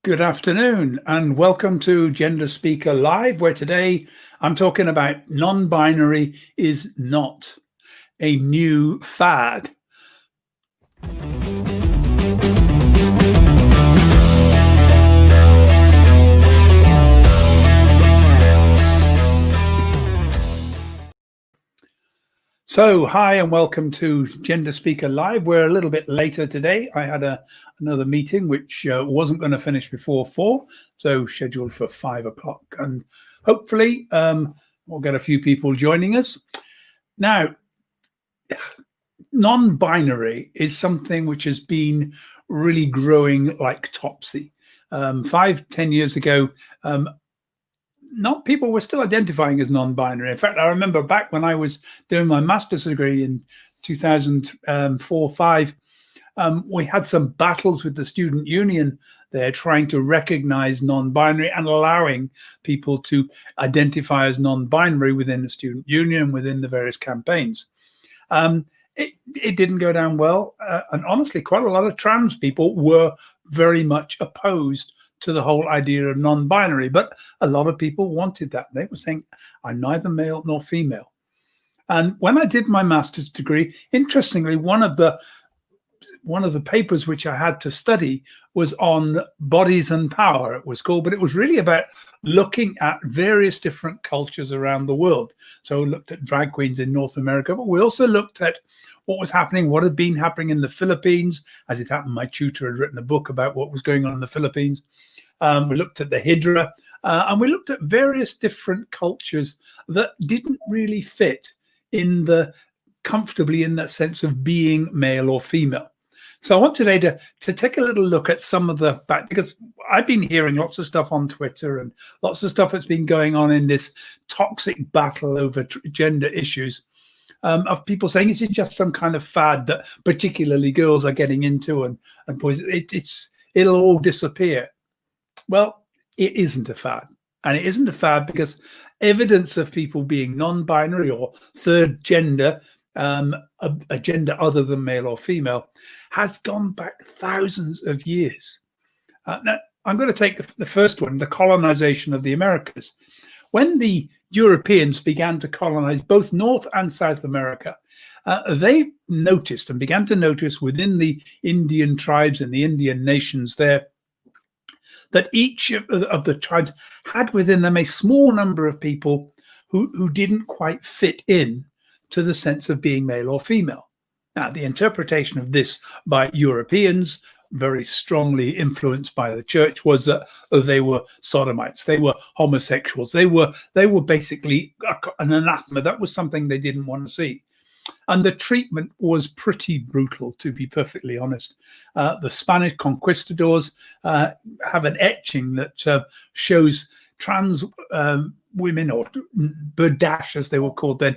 Good afternoon and welcome to Gender Speaker Live, where today I'm talking about non-binary is not a new fad. So, hi and welcome to Gender Speaker Live. We're a little bit later today. I had another meeting which wasn't going to finish before 4, so scheduled for 5 o'clock. And hopefully we'll get a few people joining us. Now, non-binary is something which has been really growing like topsy. 5-10 years ago, not people were still identifying as non-binary. In fact, I remember back when I was doing my master's degree in 2004-5, we had some battles with the student union there trying to recognize non-binary and allowing people to identify as non-binary within the student union, within the various campaigns. It didn't go down well. And honestly, quite a lot of trans people were very much opposed to the whole idea of non-binary, but a lot of people wanted that. They were saying, I'm neither male nor female. And when I did my master's degree, interestingly, one of the papers which I had to study was on bodies and power, it was called, but it was really about looking at various different cultures around the world. So we looked at drag queens in North America, but we also looked at what was happening, what had been happening in the Philippines. As it happened, my tutor had written a book about what was going on in the Philippines. We looked at the Hydra, and we looked at various different cultures that didn't really fit comfortably in that sense of being male or female. So I want today to take a little look at some of the back, because I've been hearing lots of stuff on Twitter and lots of stuff that's been going on in this toxic battle over gender issues, of people saying it's just some kind of fad that particularly girls are getting into and boys, it'll all disappear. Well, it isn't a fad. And it isn't a fad because evidence of people being non-binary or third gender, a gender other than male or female, has gone back thousands of years. Now, I'm going to take the first one, the colonization of the Americas. When the Europeans began to colonize both North and South America, they noticed and began to notice within the Indian tribes and the Indian nations there that each of the tribes had within them a small number of people who didn't quite fit in to the sense of being male or female. Now, the interpretation of this by Europeans, very strongly influenced by the church, was that they were sodomites, they were homosexuals, they were basically an anathema. That was something they didn't want to see. And the treatment was pretty brutal, to be perfectly honest. The Spanish conquistadors have an etching that shows trans women, or berdache as they were called then,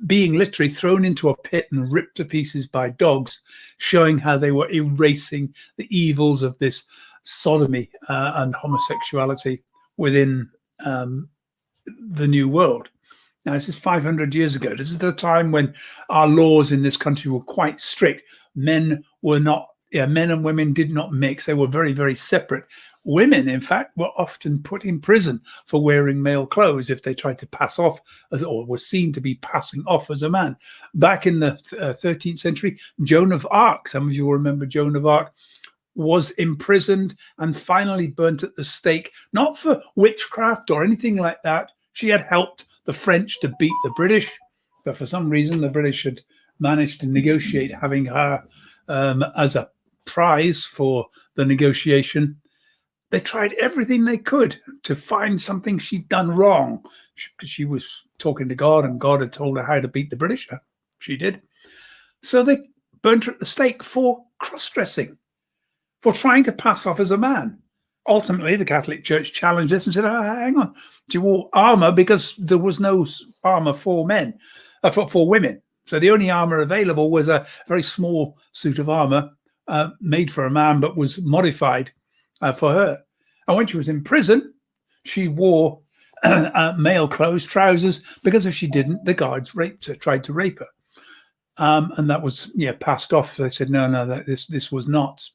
being literally thrown into a pit and ripped to pieces by dogs, showing how they were erasing the evils of this sodomy and homosexuality within the New World. Now, this is 500 years ago. This is the time when our laws in this country were quite strict. Men and women did not mix. They were very, very separate. Women, in fact, were often put in prison for wearing male clothes if they tried to pass off or were seen to be passing off as a man. Back in the 13th century, Joan of Arc, some of you will remember Joan of Arc, was imprisoned and finally burnt at the stake, not for witchcraft or anything like that. She had helped the French to beat the British, but for some reason the British had managed to negotiate having her as a prize for the negotiation. They tried everything they could to find something she'd done wrong, because she was talking to God and God had told her how to beat the British. She did. So they burnt her at the stake for cross-dressing, for trying to pass off as a man. Ultimately, the Catholic Church challenged this and said, hang on, she wore armor because there was no armor for men, for women. So the only armor available was a very small suit of armor made for a man, but was modified for her. And when she was in prison, she wore male clothes, trousers, because if she didn't, the guards raped her, tried to rape her. And that was passed off. They said, no, this was not.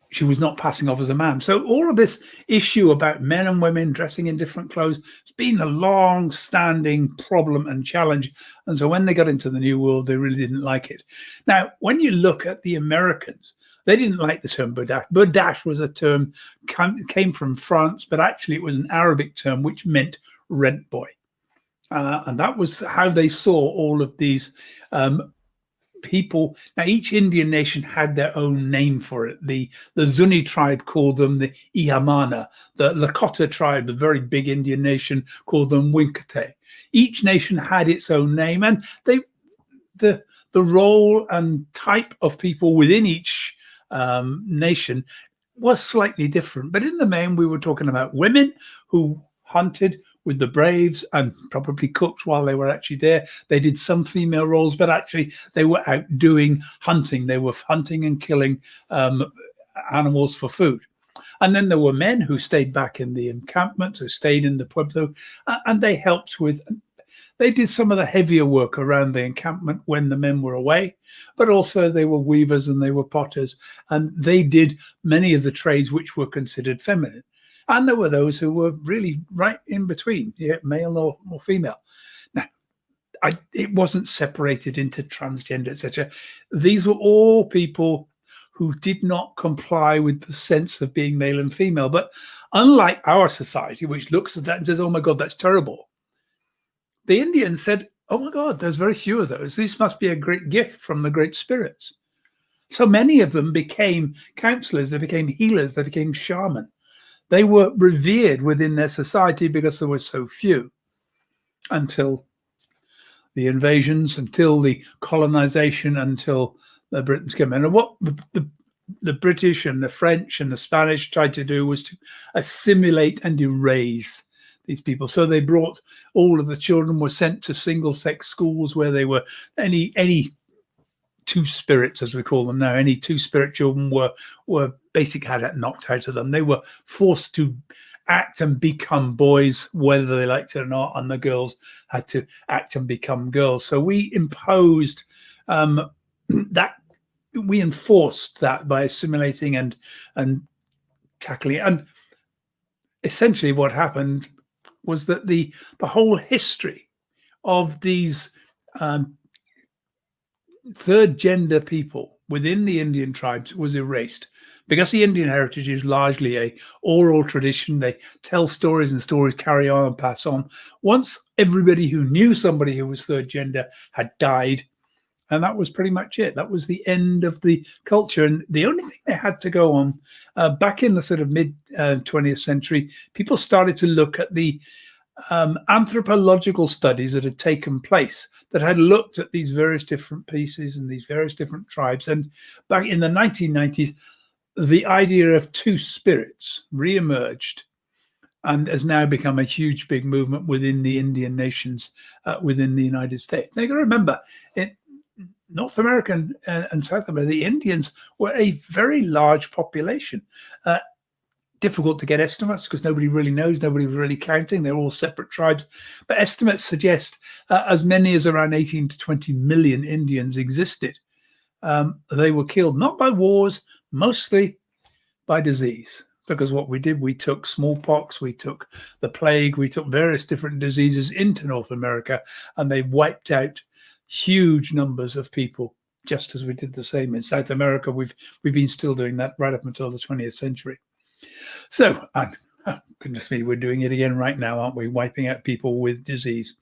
she was not passing off as a man. So all of this issue about men and women dressing in different clothes has been a long-standing problem and challenge. And so when they got into the New World, they really didn't like it. Now, when you look at the Americans, they didn't like the term Burdash. Burdash was a term came from France, but actually it was an Arabic term which meant rent boy. And that was how they saw all of these people. Now, each Indian nation had their own name for it. The Zuni tribe called them the Ihamana. The Lakota tribe, a very big Indian nation, called them Winkate. Each nation had its own name, and the role and type of people within each nation was slightly different. But in the main, we were talking about women who hunted with the braves and probably cooked while they were actually there. They did some female roles, but actually they were out doing hunting. They were hunting and killing animals for food. And then there were men who stayed back in the encampment, who stayed in the pueblo, and they helped with, they did some of the heavier work around the encampment when the men were away, but also they were weavers and they were potters, and they did many of the trades which were considered feminine. And there were those who were really right in between, male or female. Now, it wasn't separated into transgender, etc. These were all people who did not comply with the sense of being male and female. But unlike our society, which looks at that and says, oh my God, that's terrible, the Indians said, oh my God, there's very few of those. This must be a great gift from the great spirits. So many of them became counselors, they became healers, they became shaman. They were revered within their society because there were so few until the invasions, until the colonization, until the Britons came in. And what the British and the French and the Spanish tried to do was to assimilate and erase these people. So they brought all of the children were sent to single-sex schools where they were any two spirits, as we call them now, any two-spirit children were basically had it knocked out of them. They were forced to act and become boys, whether they liked it or not, and the girls had to act and become girls. So we imposed that, we enforced that by assimilating and tackling it. And essentially what happened was that the whole history of these third gender people within the Indian tribes was erased, because the Indian heritage is largely a oral tradition. They tell stories and stories carry on and pass on. Once everybody who knew somebody who was third gender had died, and that was pretty much it. That was the end of the culture. And the only thing they had to go on, back in the sort of mid 20th century, people started to look at the anthropological studies that had taken place that had looked at these various different pieces and these various different tribes. And back in the 1990s, the idea of two spirits re-emerged and has now become a huge, big movement within the Indian nations, within the United States. Now, you got to remember, in North America and South America, the Indians were a very large population. Difficult to get estimates because nobody really knows, nobody's really counting. They're all separate tribes. But estimates suggest as many as around 18 to 20 million Indians existed. They were killed not by wars, mostly by disease. Because what we did, we took smallpox, we took the plague, we took various different diseases into North America, and they wiped out huge numbers of people, just as we did the same in South America. We've been still doing that right up until the 20th century. So, oh, goodness me, we're doing it again right now, aren't we? Wiping out people with disease.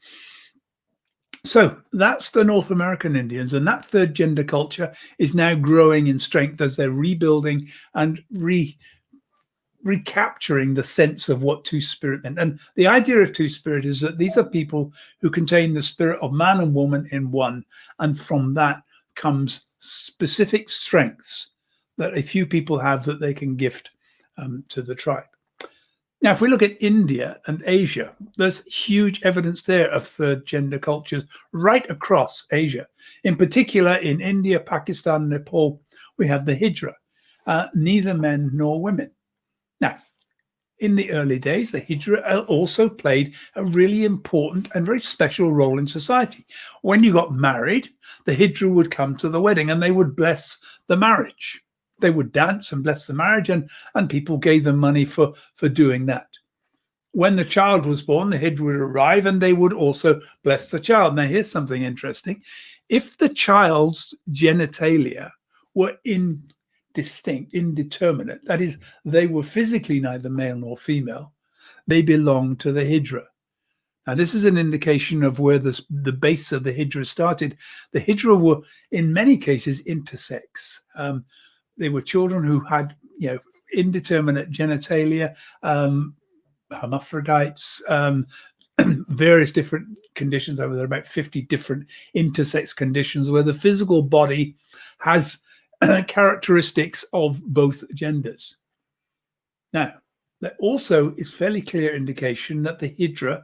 So that's the North American Indians, and that third gender culture is now growing in strength as they're rebuilding and recapturing the sense of what two-spirit meant. And the idea of two-spirit is that these are people who contain the spirit of man and woman in one, and from that comes specific strengths that a few people have that they can gift to the tribe. Now, if we look at India and Asia, there's huge evidence there of third gender cultures right across Asia. In particular, in India, Pakistan, Nepal, we have the Hijra, neither men nor women. Now, in the early days, the Hijra also played a really important and very special role in society. When you got married, the Hijra would come to the wedding and they would bless the marriage. they would dance and bless the marriage, and people gave them money for doing that. When the child was born, the Hijra would arrive and they would also bless the child. Now, here's something interesting. If the child's genitalia were indistinct, indeterminate, that is, they were physically neither male nor female, they belonged to the Hijra. Now, this is an indication of where the base of the Hijra started. The Hijra were, in many cases, intersex. They were children who had, indeterminate genitalia, hermaphrodites, various different conditions. There were about 50 different intersex conditions where the physical body has characteristics of both genders. Now, there also is fairly clear indication that the Hijra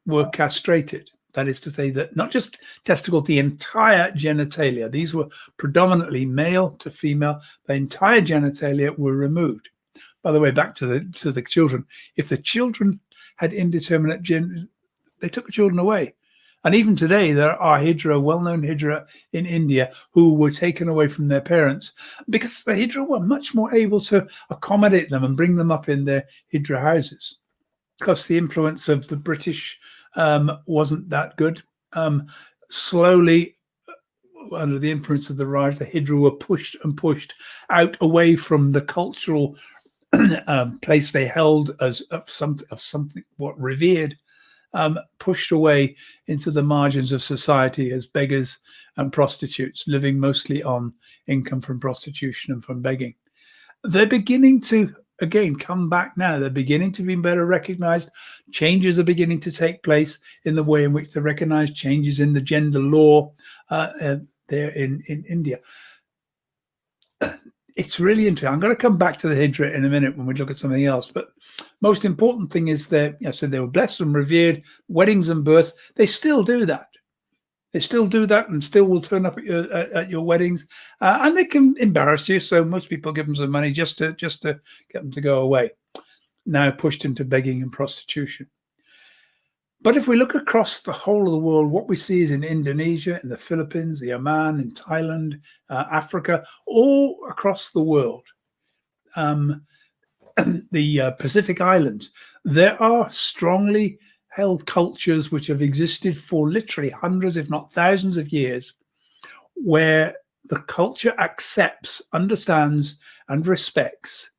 were castrated. That is to say that not just testicles, the entire genitalia. These were predominantly male to female. The entire genitalia were removed. By the way, back to the children. If the children had indeterminate gender, they took the children away. And even today, there are Hijra, well-known Hijra in India, who were taken away from their parents because the Hijra were much more able to accommodate them and bring them up in their Hijra houses. Because the influence of the British wasn't that good. Slowly, under the influence of the Raj, the Hijra were pushed out away from the cultural place they held as something what revered, pushed away into the margins of society as beggars and prostitutes, living mostly on income from prostitution and from begging. They're beginning to again come back now. They're beginning to be better recognized. Changes are beginning to take place in the way in which they recognize changes in the gender law there in India. It's really interesting. I'm going to come back to the Hijra in a minute when we look at something else. But most important thing is that, I said they were blessed and revered, weddings and births. They still do that. They still do that and still will turn up at your weddings. And they can embarrass you. So most people give them some money just to get them to go away. Now pushed into begging and prostitution. But if we look across the whole of the world, what we see is in Indonesia, in the Philippines, the Oman, in Thailand, Africa, all across the world, the Pacific Islands, there are strongly held cultures which have existed for literally hundreds, if not thousands of years, where the culture accepts, understands, and respects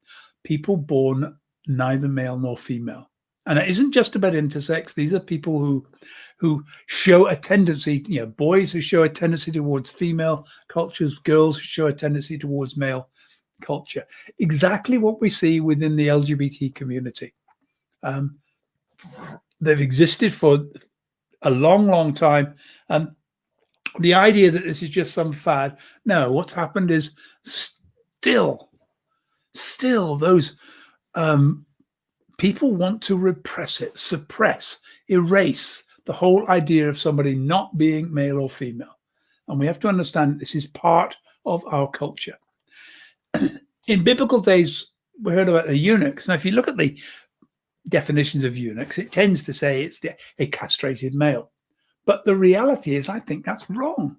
people born neither male nor female. And it isn't just about intersex. These are people who show a tendency, boys who show a tendency towards female cultures, girls who show a tendency towards male culture. Exactly what we see within the LGBT community. They've existed for a long, long time. And the idea that this is just some fad, no, what's happened is still those people want to repress it, suppress, erase the whole idea of somebody not being male or female. And we have to understand that this is part of our culture. In biblical days, we heard about the eunuchs. Now, if you look at the definitions of eunuchs, it tends to say it's a castrated male. But the reality is, I think that's wrong.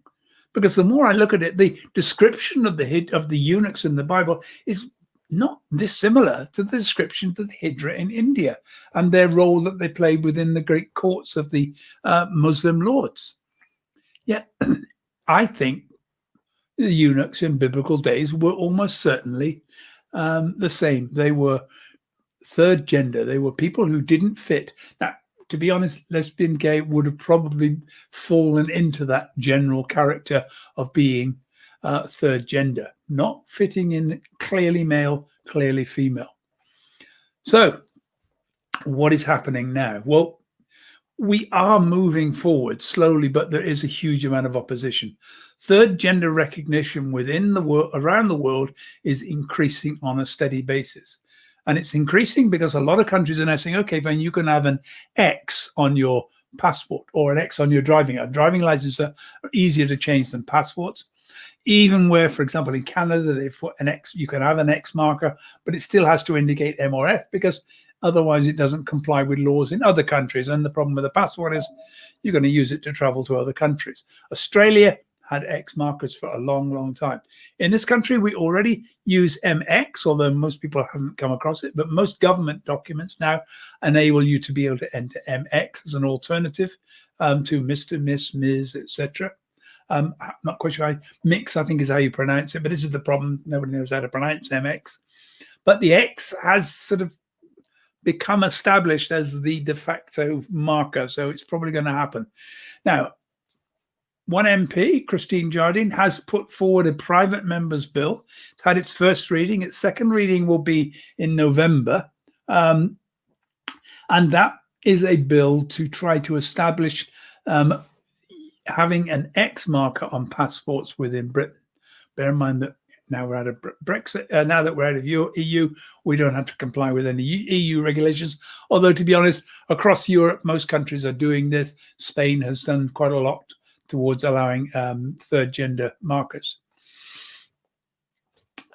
Because the more I look at it, the description of the eunuchs in the Bible is not dissimilar to the description of the Hijra in India and their role that they played within the great courts of the Muslim lords. Yet, I think the eunuchs in biblical days were almost certainly the same. They were third gender. They were people who didn't fit. Now, to be honest, lesbian, gay would have probably fallen into that general character of being third gender, not fitting in clearly male, clearly female. So what is happening now? Well, we are moving forward slowly, but there is a huge amount of opposition. Third gender recognition within the world, around the world, is increasing on a steady basis. And it's increasing because a lot of countries are now saying, okay, then you can have an X on your passport or an X on your driving license are easier to change than passports. Even where, for example, in Canada, they've put an X, you can have an X marker, but it still has to indicate M or F because otherwise it doesn't comply with laws in other countries. And the problem with the passport is you're going to use it to travel to other countries. Australia had X markers for a long, long time. In this country, we already use MX, although most people haven't come across it, but most government documents now enable you to be able to enter MX as an alternative to Mr., Miss, Ms., etc. I'm not quite sure. Mix, I think, is how you pronounce it, but this is the problem. Nobody knows how to pronounce MX. But the X has sort of become established as the de facto marker, so it's probably going to happen. Now, one MP, Christine Jardine, has put forward a private member's bill. It's had its first reading. Its second reading will be in November. And that is a bill to try to establish having an X marker on passports within Britain. Bear in mind that now we're out of Brexit, now that we're out of EU, we don't have to comply with any EU regulations. Although, to be honest, across Europe, most countries are doing this. Spain has done quite a lot towards allowing third gender markers.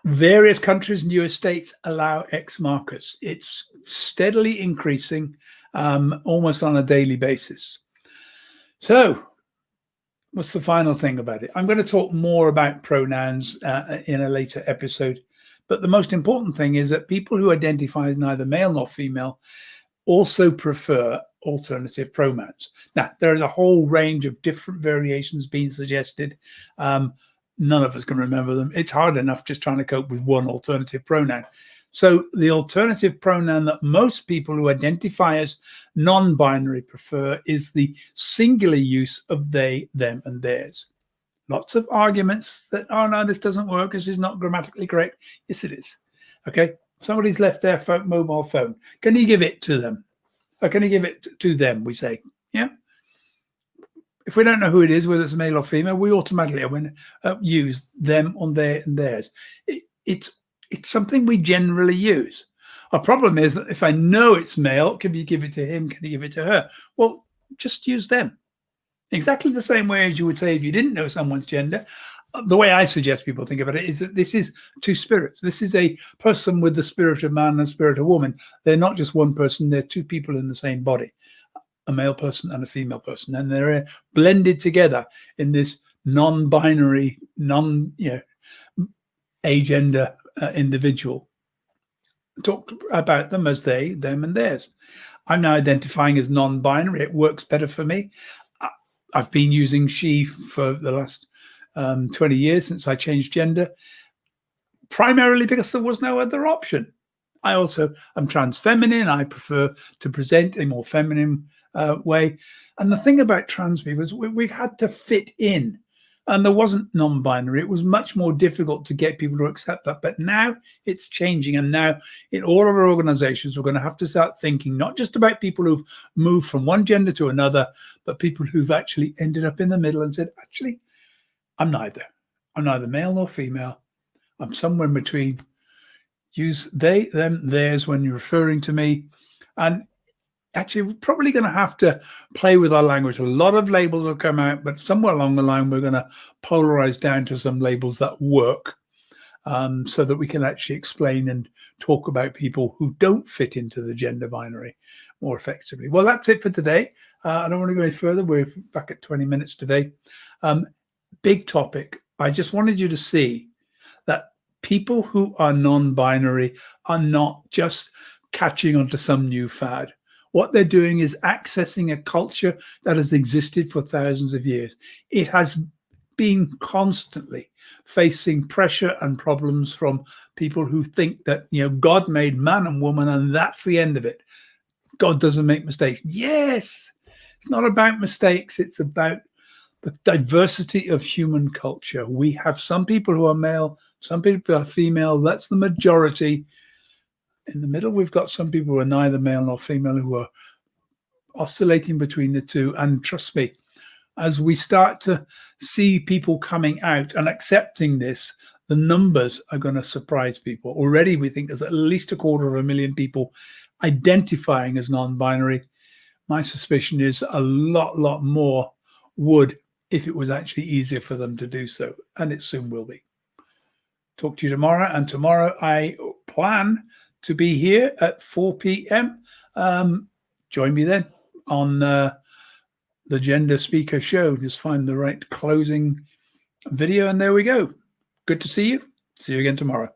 Various countries and US states allow X markers. It's steadily increasing almost on a daily basis. So, what's the final thing about it? I'm going to talk more about pronouns in a later episode, but the most important thing is that people who identify as neither male nor female also prefer alternative pronouns. Now, there is a whole range of different variations being suggested. None of us can remember them. It's hard enough just trying to cope with one alternative pronoun. So the alternative pronoun that most people who identify as non-binary prefer is the singular use of they, them, and theirs. Lots of arguments that, oh no, this doesn't work, this is not grammatically correct. Yes, it is. Okay, somebody's left their mobile phone. Can you give it to them? Or can you give it to them, we say? Yeah. If we don't know who it is, whether it's male or female, we automatically use them on their and theirs. It's something we generally use. Our problem is that if I know it's male, can you give it to him? Can you give it to her? Well, just use them. Exactly the same way as you would say if you didn't know someone's gender. The way I suggest people think about it is that this is two spirits. This is a person with the spirit of man and the spirit of woman. They're not just one person. They're two people in the same body, a male person and a female person. And they're blended together in this non-binary, agender individual. Talk about them as they, them, and theirs. I'm now identifying as non-binary. It works better for me. I've been using she for the last 20 years since I changed gender, primarily because there was no other option. I also am trans feminine. I prefer to present a more feminine way. And the thing about trans people is we've had to fit in. And there wasn't non-binary. It was much more difficult to get people to accept that. But now it's changing. And now in all of our organizations, we're going to have to start thinking not just about people who've moved from one gender to another, but people who've actually ended up in the middle and said, actually, I'm neither. I'm neither male nor female. I'm somewhere in between. Use they, them, theirs when you're referring to me. And actually, we're probably going to have to play with our language. A lot of labels will come out, but somewhere along the line, we're going to polarize down to some labels that work so that we can actually explain and talk about people who don't fit into the gender binary more effectively. Well, that's it for today. I don't want to go any further. We're back at 20 minutes today. Big topic. I just wanted you to see that people who are non-binary are not just catching onto some new fad. What they're doing is accessing a culture that has existed for thousands of years. It has been constantly facing pressure and problems from people who think that, God made man and woman and that's the end of it. God doesn't make mistakes. Yes, it's not about mistakes. It's about the diversity of human culture. We have some people who are male, some people are female. That's the majority. In the middle, we've got some people who are neither male nor female who are oscillating between the two. And trust me, as we start to see people coming out and accepting this, the numbers are going to surprise people. Already, we think there's at least 250,000 people identifying as non-binary. My suspicion is a lot more would if it was actually easier for them to do so. And it soon will be. Talk to you tomorrow. And tomorrow I plan to be here at 4 p.m. Join me then on the Gender Speaker Show. Just find the right closing video, and there we go. Good to see you. See you again tomorrow.